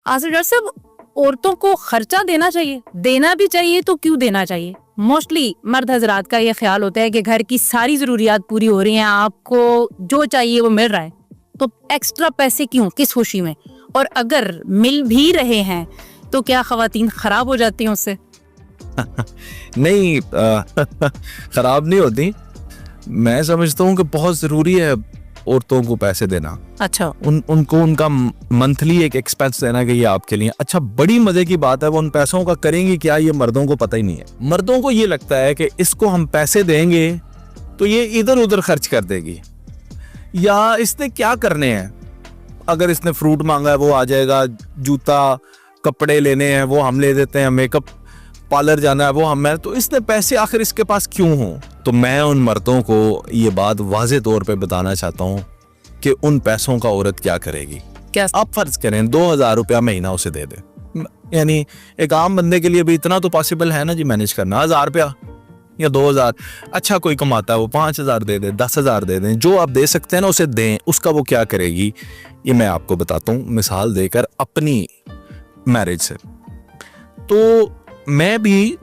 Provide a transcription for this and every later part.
Asif doctor साहब, औरतों को खर्चा देना भी चाहिए तो क्यों देना चाहिए? मोस्टली मर्द हजरात का ये ख्याल होता है कि घर की सारी जरूरियात पूरी हो रही हैं, आपको जो चाहिए वो मिल रहा है, तो एक्स्ट्रा पैसे क्यों, किस खुशी में? और अगर मिल भी रहे हैं तो क्या खवातीन खराब हो जाती हैं उससे? नहीं खराब नहीं होती। मैं समझता हूँ कि बहुत जरूरी है औरतों को पैसे देना। अच्छा, उनको उनका मंथली एक एक्सपेंस देना कि ये आपके लिए। अच्छा, बड़ी मजे की बात है, वो उन पैसों का करेंगी क्या ये मर्दों को पता ही नहीं है। मर्दों को ये लगता है कि इसको हम पैसे देंगे तो ये इधर उधर खर्च कर देगी, या इसने क्या करने हैं। अगर इसने फ्रूट मांगा है वो आ जाएगा, जूता कपड़े लेने हैं वो हम ले देते हैं, मेकअप पार्लर जाना है वो हमें, तो इसने पैसे आखिर इसके पास क्यों हो। तो मैं उन मर्दों को ये बात वाज़े तौर पे बताना चाहता हूँ कि उन पैसों का औरत क्या करेगी। क्या आप फर्ज करें 2000 रुपया महीना उसे दे दे, यानी एक आम बंदे के लिए भी इतना तो पॉसिबल है ना जी मैनेज करना, 1000 रुपया या 2000। अच्छा, कोई कमाता है वो 5000 दे दे, 10,000 दे दें, जो आप दे सकते हैं ना उसे दें। उसका वो क्या करेगी ये मैं आपको बताता हूँ मिसाल देकर अपनी मैरिज से। तो मैं भी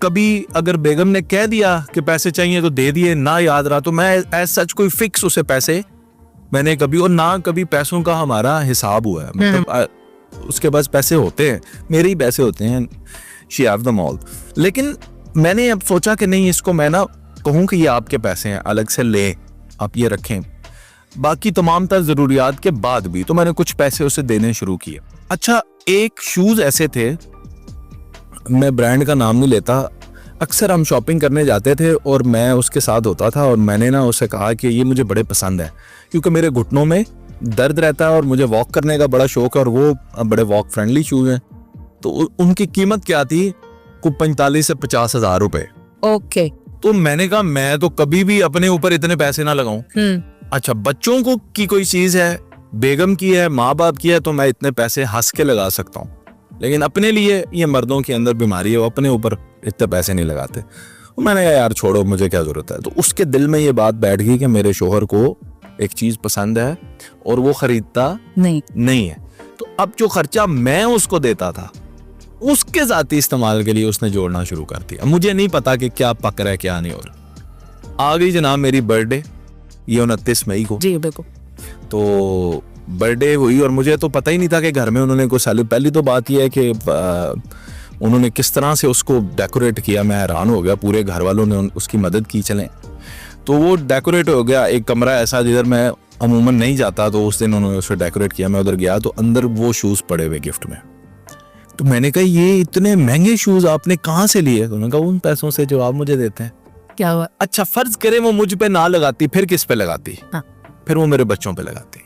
कभी अगर बेगम ने कह दिया कि पैसे चाहिए तो दे दिए, ना याद रहा तो मैं एज सच कोई फिक्स उसे पैसे मैंने कभी, और ना कभी पैसों का हमारा हिसाब हुआ है। मतलब उसके पास पैसे होते हैं, मेरे ही पैसे होते हैं, शी हैव द ऑल। लेकिन मैंने अब सोचा कि नहीं, इसको मैं ना कहूँ कि ये आपके पैसे हैं, अलग से ले, आप ये रखें, बाकी तमाम तर जरूरियात के बाद भी। तो मैंने कुछ पैसे उसे देने शुरू किए। अच्छा, एक शूज ऐसे थे, मैं ब्रांड का नाम नहीं लेता, अक्सर हम शॉपिंग करने जाते थे और मैं उसके साथ होता था, और मैंने ना उसे कहा कि ये मुझे बड़े पसंद है क्योंकि मेरे घुटनों में दर्द रहता है और मुझे वॉक करने का बड़ा शौक है, और वो बड़े वॉक फ्रेंडली शूज हैं। तो उनकी कीमत क्या थी, कुछ 45 से 50 हजार रुपए। ओके। तो मैंने कहा मैं तो कभी भी अपने ऊपर इतने पैसे ना लगाऊं। अच्छा, बच्चों को की कोई चीज है, बेगम की है, माँ बाप की है, तो मैं इतने पैसे हंस के लगा सकता हूँ, लेकिन अपने लिए ये मर्दों के अंदर बीमारी है, वो अपने ऊपर इतने पैसे नहीं लगाते। मैंने कहा यार छोड़ो, मुझे क्या जरूरत है। तो उसके दिल में ये बात बैठ गई कि मेरे शोहर को एक चीज पसंद है और वो खरीदता नहीं है। तो अब जो खर्चा मैं उसको देता था उसके जाती इस्तेमाल के लिए उसने जोड़ना शुरू कर दिया। मुझे नहीं पता कि क्या पक रहा है क्या नहीं। और आ गई जनाब मेरी बर्थडे, ये 29 मई को जी बिल्कुल। तो बर्थडे हुई और मुझे तो पता ही नहीं था कि घर में उन्होंने कुछ पहली तो बात यह है कि उन्होंने किस तरह से उसको डेकोरेट किया, मैं हैरान हो गया। पूरे घर वालों ने उसकी मदद की। चलें, तो वो डेकोरेट हो गया एक कमरा ऐसा जिधर मैं अमूमन नहीं जाता, तो उस दिन उन्होंने उसे डेकोरेट किया। मैं उधर गया तो अंदर वो शूज़ पड़े हुए गिफ्ट में। तो मैंने कहा ये इतने महंगे शूज़ आपने कहाँ से लिए? तो उन्होंने कहा उन पैसों से जो आप मुझे देते हैं। क्या हुआ? अच्छा, फर्ज करें वो मुझ पे ना लगाती, फिर किस पे लगाती? हाँ। फिर वो मेरे बच्चों पे लगाती।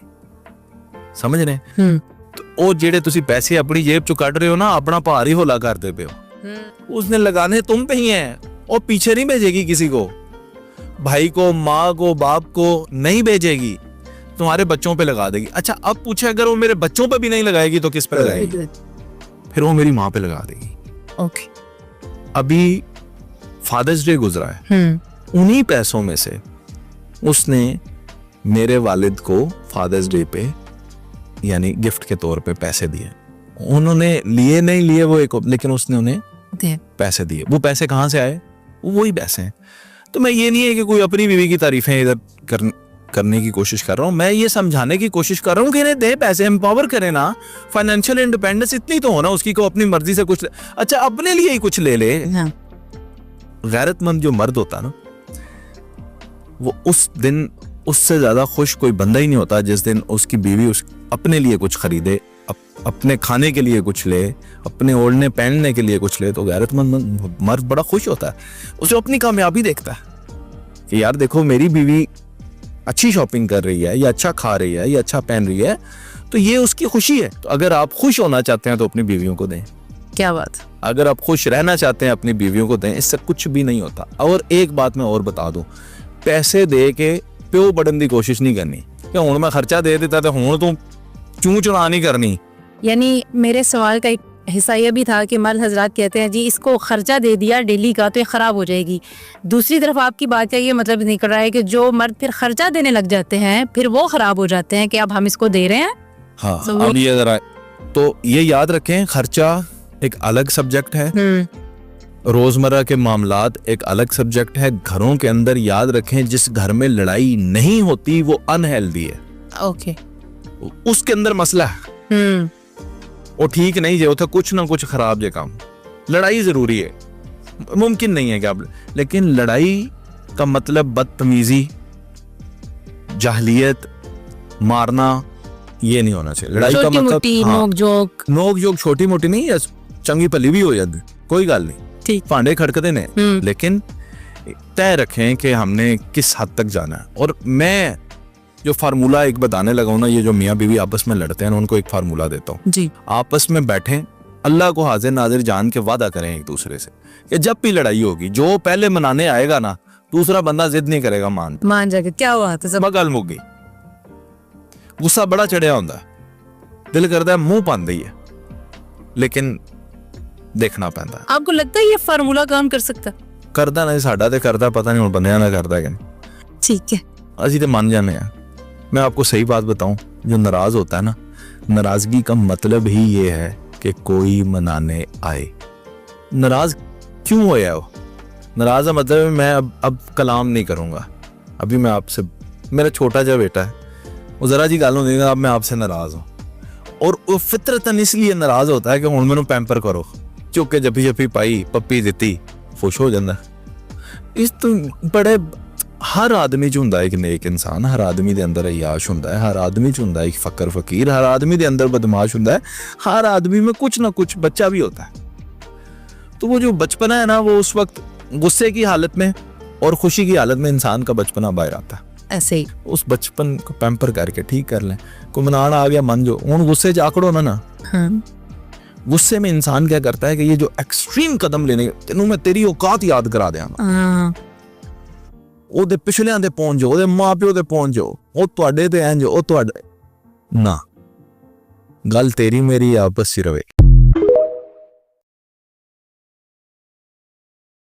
समझ रहे? तो वो जेड़े तुसी पैसे अपनी जेब चो कट रहे हो ना, अपना भार ही होला करते पे हो। उसने लगाने तुम पे ही हैं, और पीछे नहीं भेजेगी किसी को, भाई को, माँ को, बाप को नहीं भेजेगी, तुम्हारे बच्चों पे लगा देगी। अच्छा, अब पूछे अगर वो मेरे बच्चों पे भी नहीं लगाएगी तो किस पे लगाएगी? फिर वो मेरी माँ पे लगा देगी। ओके। अभी फादर्स डे गुजरा है, उन्हीं पैसों में से उसने मेरे वालिद को फादर्स डे पे यानी गिफ्ट के तौर पे पैसे दिए। उन्होंने लिए नहीं लिए वो एक, लेकिन उसने उन्हें पैसे दिए। वो पैसे कहाँ से आए? वही पैसे हैं। तो मैं ये नहीं है कि कोई अपनी बीवी की तारीफें इधर करने की कोशिश कर रहा हूँ, मैं ये समझाने की कोशिश कर रहा हूँ कि इन्हें दे पैसे, एम्पावर करें ना। फाइनेंशियल इंडिपेंडेंस इतनी तो हो ना उसकी को अपनी मर्जी से कुछ, अच्छा अपने लिए ही कुछ ले ले। हाँ। गैरतमंद जो मर्द होता ना, वो उस दिन उससे ज्यादा खुश कोई बंदा ही नहीं होता जिस दिन उसकी बीवी अपने लिए कुछ खरीदे, अपने खाने के लिए कुछ ले, अपने ओढ़ने पहनने के लिए कुछ ले। तो गैरतमंद मर्द बड़ा खुश होता है, उसे अपनी कामयाबी देखता है कि यार देखो मेरी बीवी अच्छी शॉपिंग कर रही है, या अच्छा खा रही है, या अच्छा पहन रही है, तो ये उसकी खुशी है। तो अगर आप खुश होना चाहते हैं तो अपनी बीवियों को दें। क्या बात। अगर आप खुश रहना चाहते हैं अपनी बीवियों को दें, इससे कुछ भी नहीं होता। और एक बात मैं और बता दूं, पैसे दे के प्यो बढ़न की कोशिश नहीं करनी कि हुण मैं खर्चा दे देता तो हुण तो चूं चुना नहीं करनी। यानी मेरे सवाल का एक हिस्सा ये भी था कि मर्द हजरात कहते हैं जी इसको खर्चा दे दिया डेली का तो ये खराब हो जाएगी। दूसरी तरफ आपकी बात का ये मतलब निकल रहा है कि जो मर्द फिर खर्चा देने लग जाते हैं फिर वो खराब हो जाते हैं कि अब हम इसको दे रहे हैं। हाँ, अब ये जरा तो ये याद रखें, खर्चा एक अलग सब्जेक्ट है, रोजमर्रा के मामलात एक अलग सब्जेक्ट है। घरों के अंदर याद रखें, जिस घर में लड़ाई नहीं होती वो अनहेल्दी है, ओके उसके अंदर मसला है, वो ठीक नहीं जे, कुछ ना कुछ खराब जे काम। लड़ाई जरूरी है, मुमकिन नहीं है कि आप, लेकिन लड़ाई का मतलब बदतमीजी, जाहलियत, मारना, ये नहीं होना चाहिए। लड़ाई का छोटी मतलब मोटी नोक जोक, नोक जोक छोटी मोटी नहीं है, चंगी पली भी हो जाती, कोई गल नहीं, ठीक। भांडे खड़कते ने, लेकिन तय रखें कि हमने किस हद तक जाना है। और मैं जो फार्मूला एक बताने लगा हूं ना, ये जो मियाँ बीवी आपस में लड़ते हैं, उनको एक फार्मूला देता हूँ जी। आपस में बैठें, अल्लाह को हाजिर नाजिर जान के वादा करें एक दूसरे से कि जब भी लड़ाई होगी, जो पहले मनाने आएगा ना, दूसरा बंदा जिद नहीं करेगा, मान जाके क्या हुआ था सब गल मुक गई। गुस्सा बड़ा चढ़िया होता है, दिल करता है मुंह पांदे ही है, लेकिन देखना पैंदा है। आपको लगता है ये फार्मूला काम कर सकता? करदा नहीं, साडा ते करदा, पता नहीं हुण बंदियां दा करदा कि नहीं। ठीक है, असी ते मान जाने हैं। मैं आपको सही बात बताऊं, जो नाराज होता है ना, नाराजगी का मतलब ही ये है कि कोई मनाने आए। नाराज क्यों होया वो? नाराज का मतलब है मैं अब कलाम नहीं करूंगा, अभी मैं आपसे, मेरा छोटा जा बेटा है, वो जरा जी गल होंदी है, अब मैं आपसे नाराज हूं, और वो फितरतन इसलिए नाराज होता है कि हुण मैनूं पैंपर करो, चुक के जप्पी जप्पी पाई, पप्पी दित्ती, खुश हो जाता। इस तो बड़े, हर आदमी च हुंदा एक नेक इंसान, हर आदमी दे अंदर अयाश हुंदा है, हर आदमी च हुंदा एक फकर फकीर, हर आदमी दे अंदर बदमाश हुंदा है, हर आदमी में कुछ ना कुछ बच्चा भी होता है। तो वो जो बचपना है ना, वो उस वक्त गुस्से की हालत में और खुशी की हालत में इंसान का बचपना बाहर आता है। ऐसे ही उस बचपन को पैम्पर करके ठीक कर लें। कोई मनाना आ गया, मान जो, उन गुस्से च आकड़ो ना, हाँ। गुस्से में इंसान क्या करता है कि ये जो एक्सट्रीम कदम लेने, तेनू मैं तेरी औकात याद करा देंगा, हाँ। ਉਹਦੇ ਪਿਛਲਿਆਂ ਦੇ ਪਹੁੰਚ ਜਾਓ, ਉਹਦੇ ਮਾਪਿਓ ਦੇ ਪਹੁੰਚ ਜਾਓ, ਉਹ ਤੁਹਾਡੇ ਤੇ ਇੰਜ, ਉਹ ਤੁਹਾਡੇ ਨਾ, ਗੱਲ ਤੇਰੀ ਮੇਰੀ ਆਪਸ ਚ ਰਵੇ।